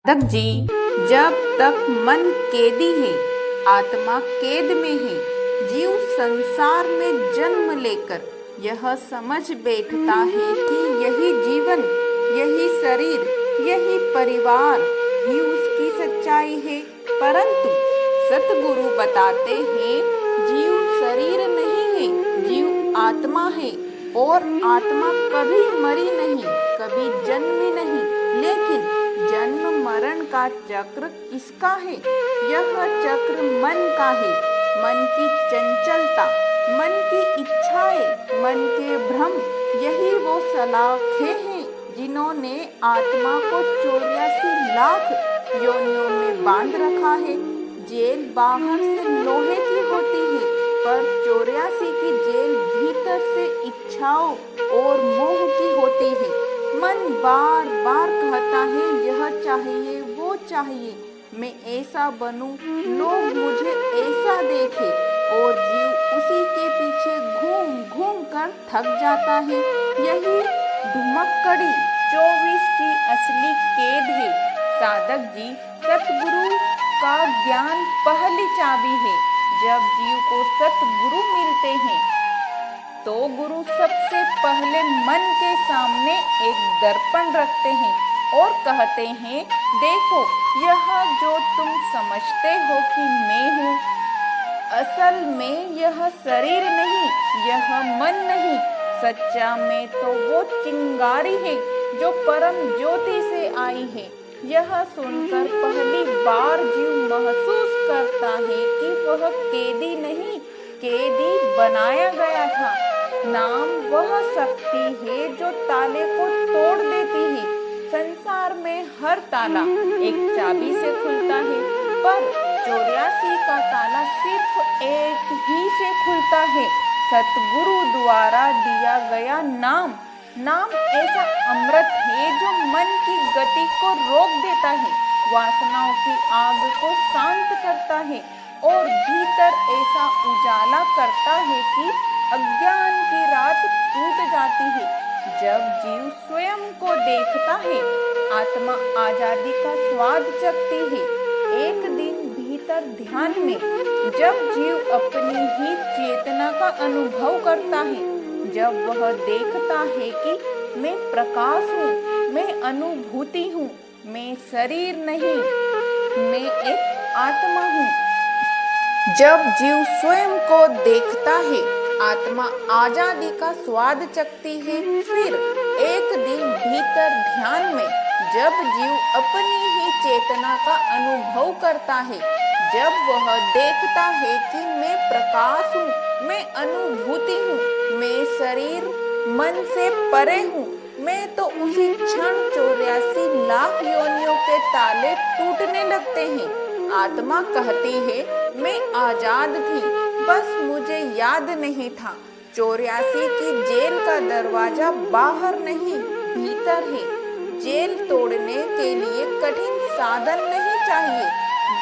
साधक जी, जब तक मन कैदी है, आत्मा कैद में है। जीव संसार में जन्म लेकर यह समझ बैठता है कि यही जीवन, यही शरीर, यही परिवार ही उसकी सच्चाई है। परंतु सतगुरु बताते हैं, जीव शरीर नहीं है, जीव आत्मा है और आत्मा कभी मरी नहीं, कभी जन्मी नहीं। लेकिन जन्म मरण का चक्र किसका है? यह चक्र मन का है। मन की चंचलता, मन की इच्छाएं, मन के भ्रम, यही वो सलाखें हैं जिन्होंने आत्मा को 84 लाख योनियों में बांध रखा है। जेल बाहर से लोहे की होती है, पर 84 की जेल भीतर से इच्छाओं और मोह की होती है। मन बार बार कहता है, यह चाहिए, वो चाहिए, मैं ऐसा बनूं, लोग मुझे ऐसा देखें, और जीव उसी के पीछे घूम घूम कर थक जाता है। यही धुमक्कड़ी 24 की असली कैद है। साधक जी, सतगुरु का ज्ञान पहली चाबी है। जब जीव को सतगुरु मिलते हैं तो गुरु सबसे पहले मन के सामने एक दर्पण रखते हैं और कहते हैं, देखो, यह जो तुम समझते हो कि मैं हूँ, असल में यह शरीर नहीं, यह मन नहीं। सच्चा मैं तो वो चिंगारी है जो परम ज्योति से आई है। यह सुनकर पहली बार जीव महसूस करता है कि वह कैदी नहीं, कैदी बनाया गया था। नाम वह शक्ति है जो ताले को तोड़ देती है। संसार में हर ताला एक चाबी से खुलता है, पर 84 का ताला सिर्फ एक ही से खुलता है, सतगुरु द्वारा दिया गया नाम। नाम ऐसा अमृत है जो मन की गति को रोक देता है, वासनाओं की आग को शांत करता है और भीतर ऐसा उजाला करता है कि अज्ञान की रात टूट जाती है। जब जीव स्वयं को देखता है, आत्मा आजादी का स्वाद चखती है। एक दिन भीतर ध्यान में जब जीव अपनी ही चेतना का अनुभव करता है, जब वह देखता है कि मैं प्रकाश हूँ, मैं अनुभूति हूँ, मैं शरीर नहीं, मैं एक आत्मा हूँ। जब जीव स्वयं को देखता है, आत्मा आजादी का स्वाद चखती है। फिर एक दिन भीतर ध्यान में जब जीव अपनी ही चेतना का अनुभव करता है, जब वह देखता है कि मैं प्रकाश हूँ, मैं अनुभूति हूँ, मैं शरीर मन से परे हूँ, मैं तो उसी क्षण 84 लाख योनियों के ताले टूटने लगते हैं। आत्मा कहती है, मैं आजाद थी, बस मुझे याद नहीं था। 84 की जेल का दरवाजा बाहर नहीं, भीतर है। जेल तोड़ने के लिए कठिन साधन नहीं चाहिए,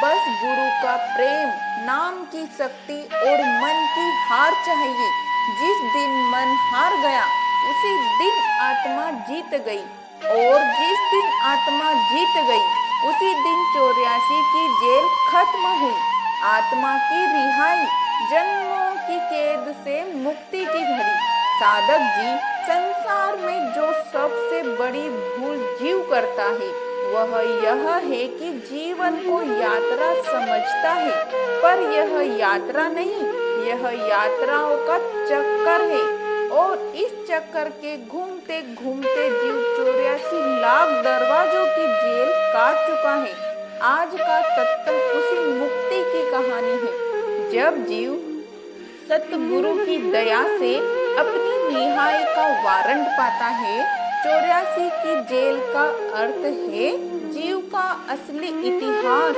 बस गुरु का प्रेम, नाम की शक्ति और मन की हार चाहिए। जिस दिन मन हार गया, उसी दिन आत्मा जीत गई, और जिस दिन आत्मा जीत गई, उसी दिन 84 की जेल खत्म हुई। आत्मा की रिहाई, जन्मों की कैद से मुक्ति की घड़ी। साधक जी, संसार में जो सबसे बड़ी भूल जीव करता है, वह यह है कि जीवन को यात्रा समझता है, पर यह यात्रा नहीं, यह यात्राओं का चक्कर है। और इस चक्कर के घूमते घूमते जीव 84 लाख दरवाजों की जेल काट चुका है। आज का तत्व उसी मुक्ति की कहानी है। जब जीव सतगुरु की दया से अपनी रिहाई का वारंट पाता है, 84 की जेल का अर्थ है जीव का असली इतिहास।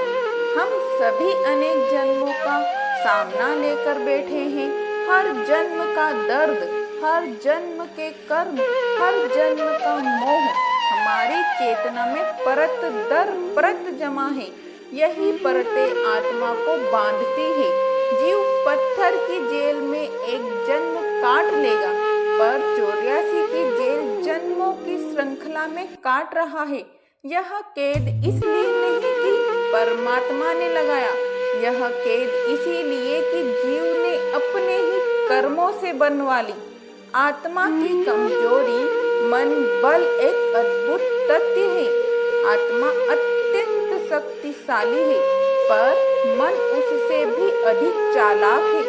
हम सभी अनेक जन्मों का सामना लेकर बैठे हैं। हर जन्म का दर्द, हर जन्म के कर्म, हर जन्म का मोह हमारी चेतना में परत दर परत जमा है। यही परतें आत्मा को बांधती है। जीव पत्थर की जेल में एक जन्म काट लेगा, पर 84 की जेल जन्मों की श्रृंखला में काट रहा है। यह कैद इसलिए नहीं कि परमात्मा ने लगाया, यह कैद इसीलिए कि जीव ने अपने ही कर्मों से बनवा ली। आत्मा की कमजोरी मन बल एक अद्भुत तथ्य है। आत्मा अत्यंत शक्तिशाली है, पर मन उससे भी अधिक चालाक है।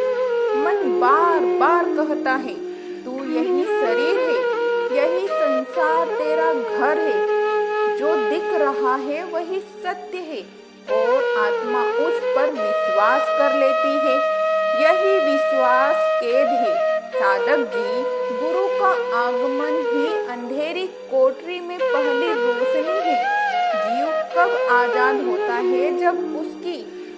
मन बार बार कहता है, तू यही शरीर है, यही संसार तेरा घर है, जो दिख रहा है वही सत्य है, और आत्मा उस पर विश्वास कर लेती है। यही विश्वास कैद है। साधक जी, गुरु का आगमन ही अंधेरी कोठरी में पहली रोशनी है। जीव कब आजाद होता है? जब उसकी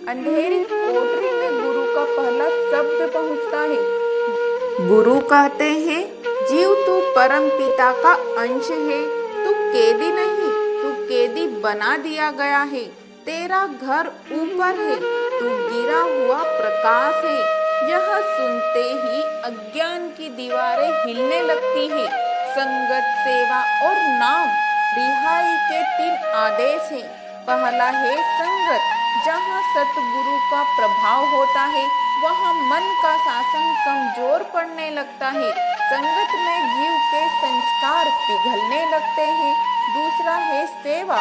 अंधेरी कोठरी में गुरु का पहला शब्द पहुंचता है। गुरु कहते हैं, जीव तू परम पिता का अंश है, तू कैदी नहीं, तू कैदी बना दिया गया है। तेरा घर ऊपर है, तू गिरा हुआ प्रकाश है। यह सुनते ही अज्ञान की दीवारें हिलने लगती है। संगत, सेवा और नाम रिहाई के 3 आदेश हैं। पहला है संगत। जहाँ सतगुरु का प्रभाव होता है, वहाँ मन का शासन कमजोर पड़ने लगता है। संगत में जीव के संस्कार पिघलने लगते हैं। दूसरा है सेवा।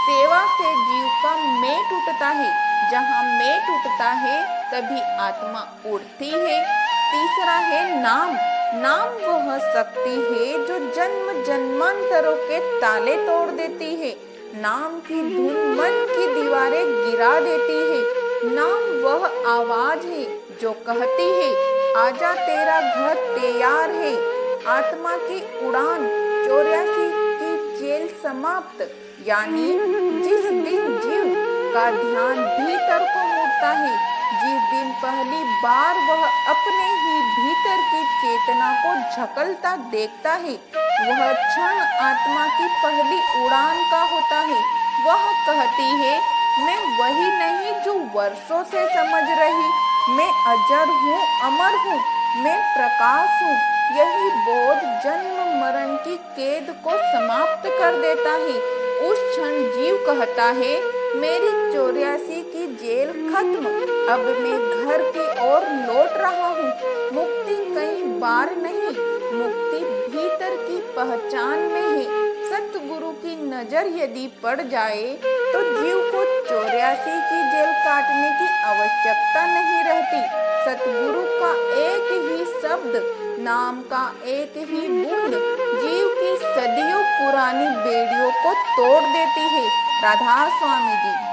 सेवा से जीव का मैं टूटता है। जहाँ मैं टूटता है, तभी आत्मा उड़ती है। तीसरा है नाम। नाम वह शक्ति है जो जन्म जन्मांतरों के ताले तोड़ देती है। नाम की धुन मन की दीवारें गिरा देती है। नाम वह आवाज है जो कहती है, आजा तेरा घर तैयार है। आत्मा की उड़ान 84 की जेल समाप्त। यानी जिस दिन जीव का ध्यान भीतर को मुड़ता है, जिस दिन पहली बार वह अपने ही भीतर की चेतना को झकलता देखता है, वह क्षण आत्मा की पहली उड़ान का होता है। वह कहती है, मैं वही नहीं जो वर्षों से समझ रही, मैं अजर हूँ, अमर हूँ, मैं प्रकाश हूँ। यही बोध जन्म मरण की कैद को समाप्त कर देता है। उस क्षण जीव कहता है, मेरी 84 की जेल खत्म, अब मैं घर की ओर लौट रहा हूँ। मुक्ति कई बार नहीं, मुक्ति भीतर की पहचान में है। सतगुरु की नजर यदि पड़ जाए तो जीव को 84 की जेल काटने की आवश्यकता नहीं रहती। सतगुरु का एक ही शब्द, नाम का एक ही बूंद जीव की सदियों पुरानी बेड़ियों को तोड़ देती है। राधा स्वामी जी।